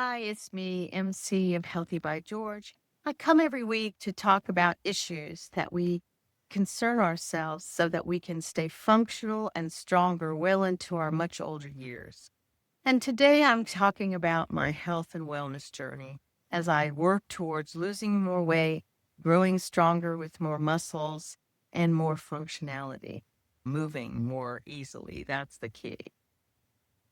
Hi, it's me, MC of Healthy by George. I come every week to talk about issues that we concern ourselves so that we can stay functional and stronger well into our much older years. And today I'm talking about my health and wellness journey as I work towards losing more weight, growing stronger with more muscles and more functionality, moving more easily. That's the key.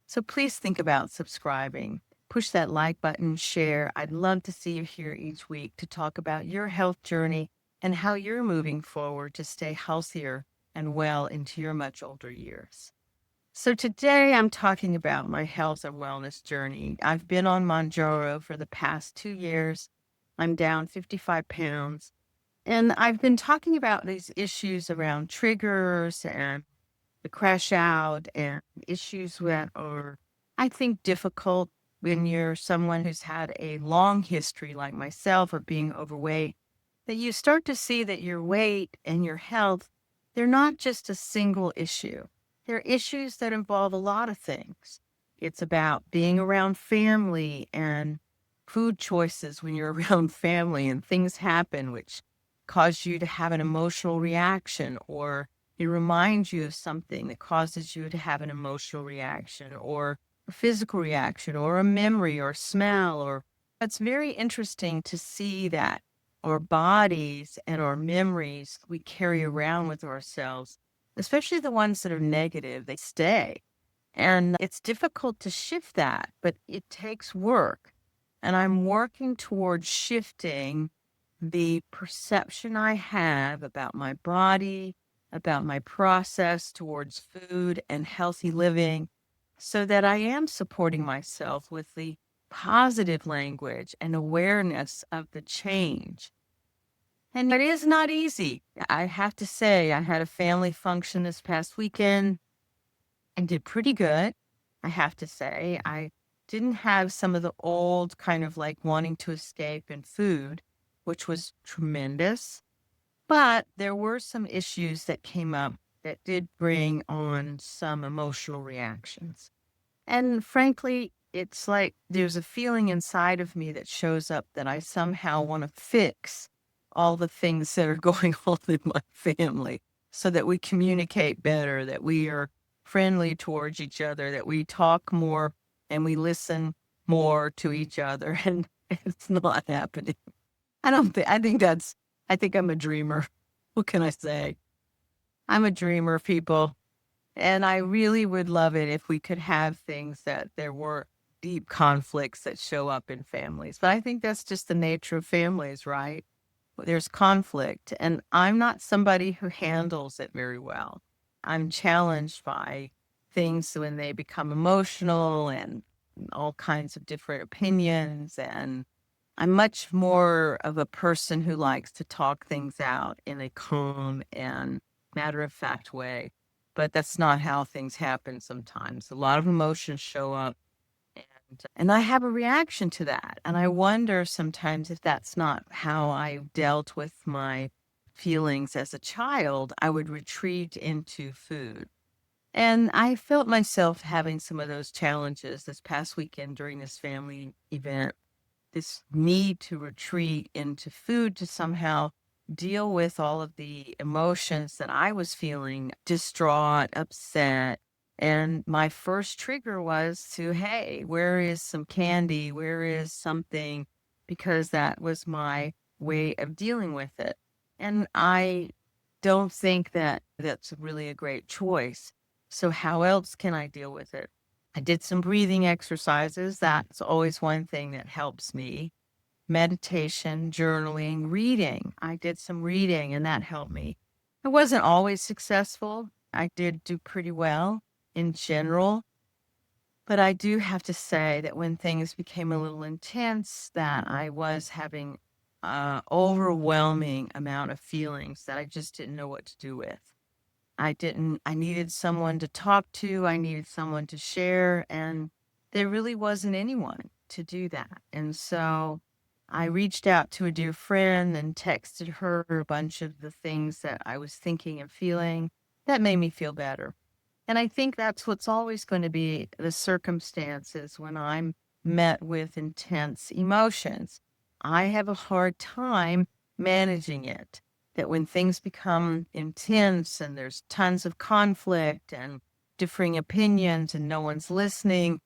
So please think about subscribing. Push that like button, share. I'd love to see you here each week to talk about your health journey and how you're moving forward to stay healthier and well into your much older years. So today I'm talking about my health and wellness journey. I've been on Monjaro for the past 2 years. I'm down 55 pounds. And I've been talking about these issues around triggers and the crash out and issues that are, I think, difficult when you're someone who's had a long history like myself of being overweight, that you start to see that your weight and your health, they're not just a single issue. They're issues that involve a lot of things. It's about being around family and food choices when you're around family and things happen which cause you to have an emotional reaction, or it reminds you of something that causes you to have an emotional reaction or a physical reaction or a memory or smell. Or it's very interesting to see that our bodies and our memories we carry around with ourselves, especially the ones that are negative, they stay. And it's difficult to shift that, but it takes work. And I'm working towards shifting the perception I have about my body, about my process towards food and healthy living, so that I am supporting myself with the positive language and awareness of the change. And it is not easy. I have to say, I had a family function this past weekend and did pretty good. I have to say, I didn't have some of the old kind of like wanting to escape in food, which was tremendous. But there were some issues that came up that did bring on some emotional reactions. And frankly, it's like there's a feeling inside of me that shows up that I somehow want to fix all the things that are going on in my family so that we communicate better, that we are friendly towards each other, that we talk more and we listen more to each other. And it's not happening. I think I'm a dreamer. What can I say? I'm a dreamer, people. And I really would love it if we could have things that there were deep conflicts that show up in families. But I think that's just the nature of families, right? There's conflict. And I'm not somebody who handles it very well. I'm challenged by things when they become emotional and all kinds of different opinions. And I'm much more of a person who likes to talk things out in a calm and matter of fact way. But that's not how things happen sometimes. A lot of emotions show up and I have a reaction to that. And I wonder sometimes if that's not how I dealt with my feelings as a child. I would retreat into food. And I felt myself having some of those challenges this past weekend during this family event, this need to retreat into food to somehow deal with all of the emotions that I was feeling, distraught, upset. And my first trigger was to, hey, where is some candy? Where is something? Because that was my way of dealing with it. And I don't think that that's really a great choice. So, how else can I deal with it? I did some breathing exercises. That's always one thing that helps me. Meditation, journaling, reading. I did some reading and that helped me. I wasn't always successful. I did do pretty well in general, but I do have to say that when things became a little intense, that I was having overwhelming amount of feelings that I just didn't know what to do with. I needed someone to talk to. I needed someone to share. And there really wasn't anyone to do that. And so I reached out to a dear friend and texted her a bunch of the things that I was thinking and feeling that made me feel better. And I think that's what's always going to be the circumstances when I'm met with intense emotions. I have a hard time managing it. That when things become intense and there's tons of conflict and differing opinions and no one's listening,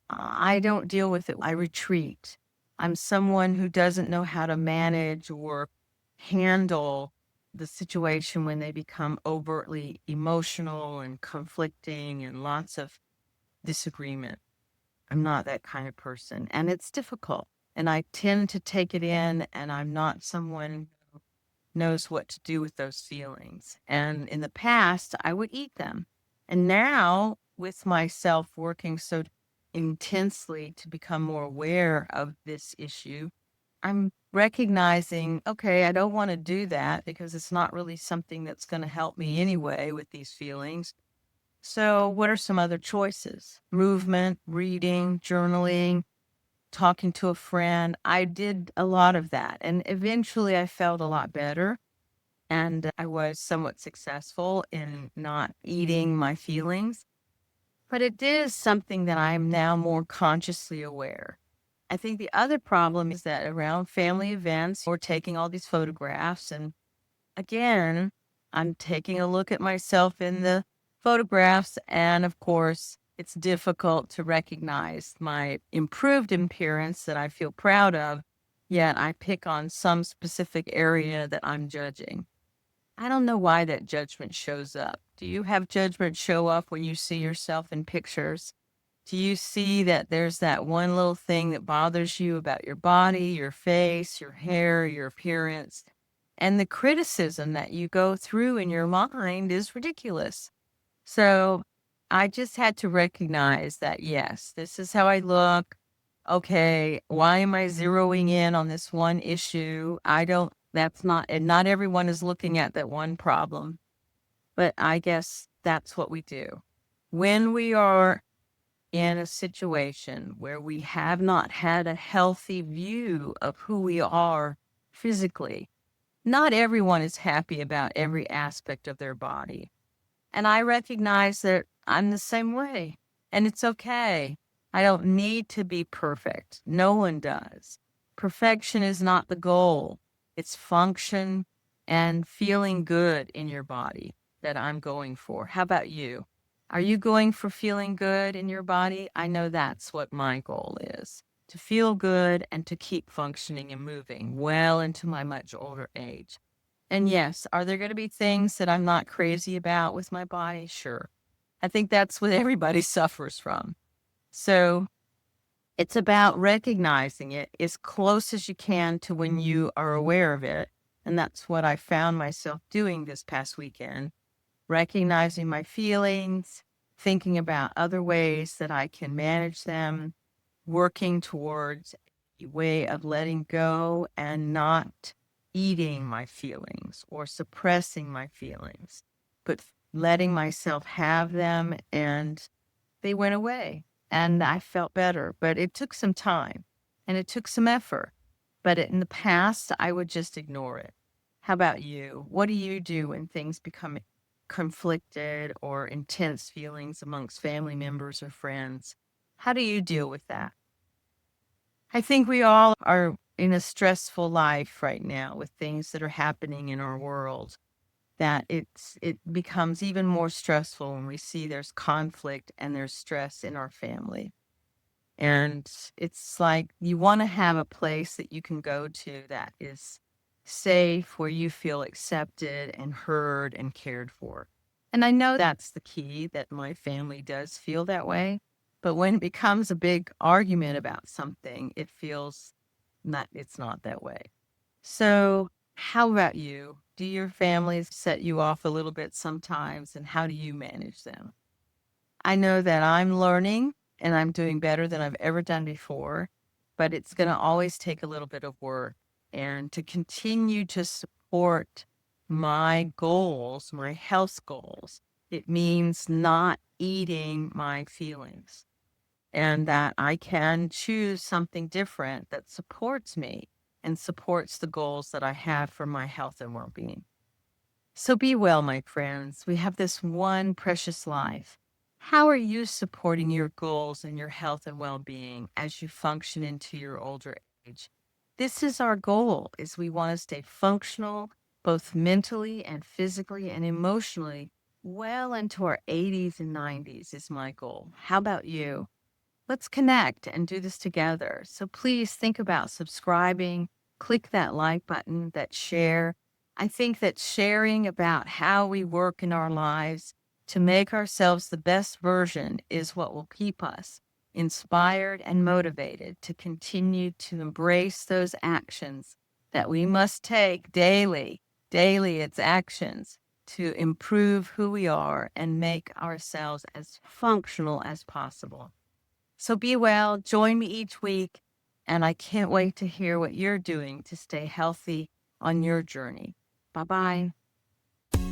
I don't deal with it. I retreat. I'm someone who doesn't know how to manage or handle the situation when they become overtly emotional and conflicting and lots of disagreement. I'm not that kind of person, and it's difficult. And I tend to take it in, and I'm not someone who knows what to do with those feelings. And in the past, I would eat them. And now, with myself working so intensely to become more aware of this issue, I'm recognizing, okay, I don't want to do that because it's not really something that's going to help me anyway with these feelings. So, what are some other choices? Movement, reading, journaling, talking to a friend. I did a lot of that. And eventually I felt a lot better. And I was somewhat successful in not eating my feelings. But it is something that I'm now more consciously aware. I think the other problem is that around family events, we're taking all these photographs. And again, I'm taking a look at myself in the photographs. And of course, it's difficult to recognize my improved appearance that I feel proud of, yet I pick on some specific area that I'm judging. I don't know why that judgment shows up. Do you have judgment show up when you see yourself in pictures? Do you see that there's that one little thing that bothers you about your body, your face, your hair, your appearance? And the criticism that you go through in your mind is ridiculous. So I just had to recognize that, yes, this is how I look. Okay, why am I zeroing in on this one issue? That's not, and not everyone is looking at that one problem, but I guess that's what we do. When we are in a situation where we have not had a healthy view of who we are physically, not everyone is happy about every aspect of their body. And I recognize that I'm the same way. And it's okay. I don't need to be perfect. No one does. Perfection is not the goal, it's function and feeling good in your body that I'm going for. How about you? Are you going for feeling good in your body? I know that's what my goal is, to feel good and to keep functioning and moving well into my much older age. And yes, are there going to be things that I'm not crazy about with my body? Sure. I think that's what everybody suffers from. So it's about recognizing it as close as you can to when you are aware of it. And that's what I found myself doing this past weekend, recognizing my feelings, thinking about other ways that I can manage them, working towards a way of letting go and not eating my feelings or suppressing my feelings, but letting myself have them, and they went away and I felt better. But it took some time and it took some effort. But in the past, I would just ignore it. How about you? What do you do when things become conflicted or intense feelings amongst family members or friends? How do you deal with that? I think we all are in a stressful life right now with things that are happening in our world, that it becomes even more stressful when we see there's conflict and there's stress in our family. And it's like you want to have a place that you can go to that is safe, where you feel accepted and heard and cared for. And I know that's the key, that my family does feel that way. But when it becomes a big argument about something, it feels not, it's not that way. So, how about you? Do your families set you off a little bit sometimes, and how do you manage them? I know that I'm learning and I'm doing better than I've ever done before, but it's going to always take a little bit of work. And to continue to support my goals, my health goals, it means not eating my feelings, and that I can choose something different that supports me and supports the goals that I have for my health and well being. So be well, my friends. We have this one precious life. How are you supporting your goals and your health and well-being as you function into your older age? This is our goal is we want to stay functional both mentally and physically and emotionally well into our 80s and 90s is my goal. How about you? Let's connect and do this together. So please think about subscribing, click that like button, that share. I think that sharing about how we work in our lives to make ourselves the best version is what will keep us inspired and motivated to continue to embrace those actions that we must take daily. Daily, it's actions to improve who we are and make ourselves as functional as possible. So be well, join me each week, and I can't wait to hear what you're doing to stay healthy on your journey. Bye bye.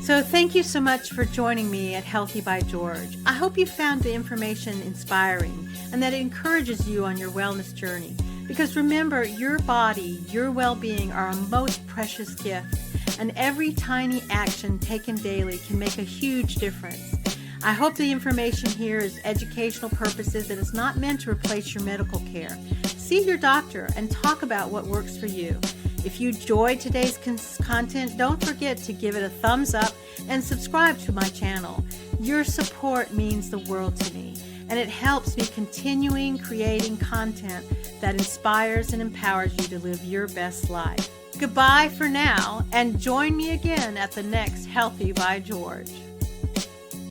So thank you so much for joining me at Healthy by George. I hope you found the information inspiring and that it encourages you on your wellness journey. Because remember, your body, your well-being are a most precious gift, and every tiny action taken daily can make a huge difference. I hope the information here is educational purposes and is not meant to replace your medical care. See your doctor and talk about what works for you. If you enjoyed today's content, don't forget to give it a thumbs up and subscribe to my channel. Your support means the world to me, and it helps me continuing creating content that inspires and empowers you to live your best life. Goodbye for now, and join me again at the next Healthy by George.